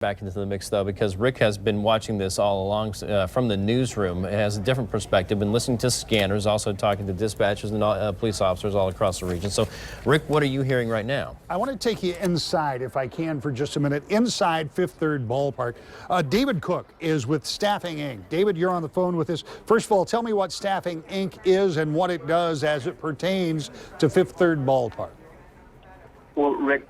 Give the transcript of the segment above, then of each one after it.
Back into the mix, though, because Rick has been watching this all along from the newsroom. It has a different perspective, been listening to scanners, also talking to dispatchers and police officers all across the region. So, Rick, what are you hearing right now? I want to take you inside, if I can, for just a minute, inside Fifth Third Ballpark. David Cook is with Staffing Inc. David, you're on the phone with us. First of all, tell me what Staffing Inc. is and what it does as it pertains to Fifth Third Ballpark. Well, Rick,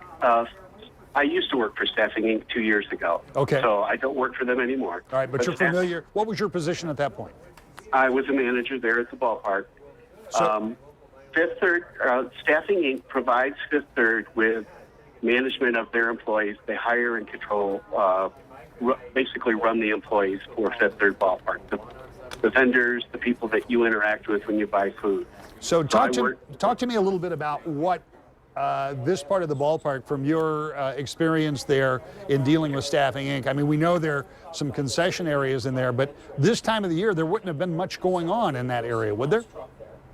I used to work for Staffing Inc. 2 years ago. Okay. So I don't work for them anymore. All right, but you're familiar. What was your position at that point? I was a manager there at the ballpark. So, Fifth Third, Staffing Inc. provides Fifth Third with management of their employees. They hire and control, basically run the employees for Fifth Third Ballpark. The vendors, the people that you interact with when you buy food. So talk to me a little bit about what this part of the ballpark, from your experience there in dealing with Staffing Inc. I mean, we know there are some concession areas in there, but this time of the year, there wouldn't have been much going on in that area, would there?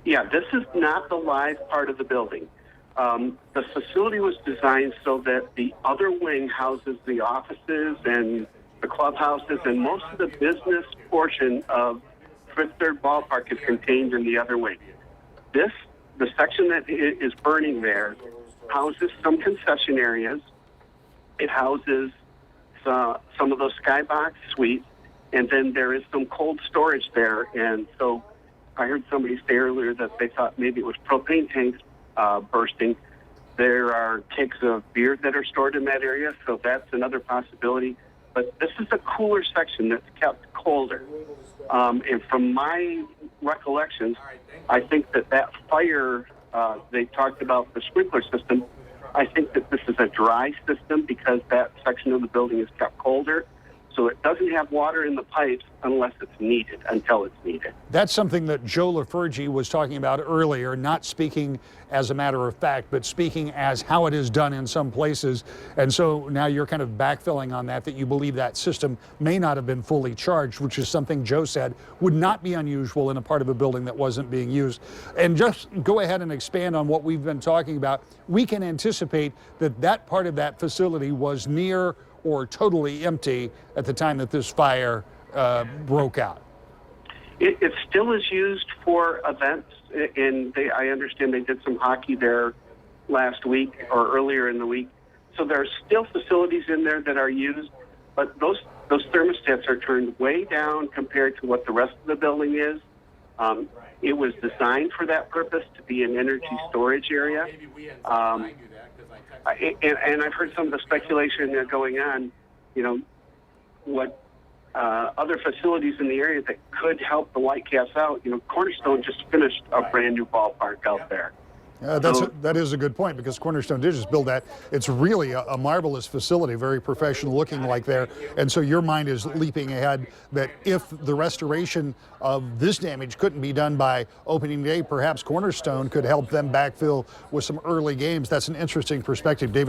Yeah, this is not the live part of the building. The facility was designed so that the other wing houses the offices and the clubhouses, and most of the business portion of Fifth Third Ballpark is contained in the other wing. The section that is burning there houses some concession areas. It houses some of those skybox suites, and then there is some cold storage there. And so I heard somebody say earlier that they thought maybe it was propane tanks bursting. There are kegs of beer that are stored in that area, so that's another possibility. But this is a cooler section that's kept colder. And from my recollections, I think that fire, they talked about the sprinkler system. I think that this is a dry system because that section of the building is kept colder. So it doesn't have water in the pipes unless it's needed, until it's needed. That's something that Joe LaFurgey was talking about earlier, not speaking as a matter of fact, but speaking as how it is done in some places. And so now you're kind of backfilling on that you believe that system may not have been fully charged, which is something Joe said would not be unusual in a part of a building that wasn't being used. And just go ahead and expand on what we've been talking about. We can anticipate that that part of that facility was near or totally empty at the time that this fire broke out. It still is used for events, and I understand they did some hockey there last week or earlier in the week. So there are still facilities in there that are used, but those thermostats are turned way down compared to what the rest of the building is. It was designed for that purpose, to be an energy storage area. And I've heard some of the speculation going on, what other facilities in the area that could help the Whitecaps out. Cornerstone just finished a brand new ballpark out there. That is a good point, because Cornerstone did just build that. It's really a marvelous facility, very professional looking like there. And so your mind is leaping ahead that if the restoration of this damage couldn't be done by opening day, perhaps Cornerstone could help them backfill with some early games. That's an interesting perspective, David.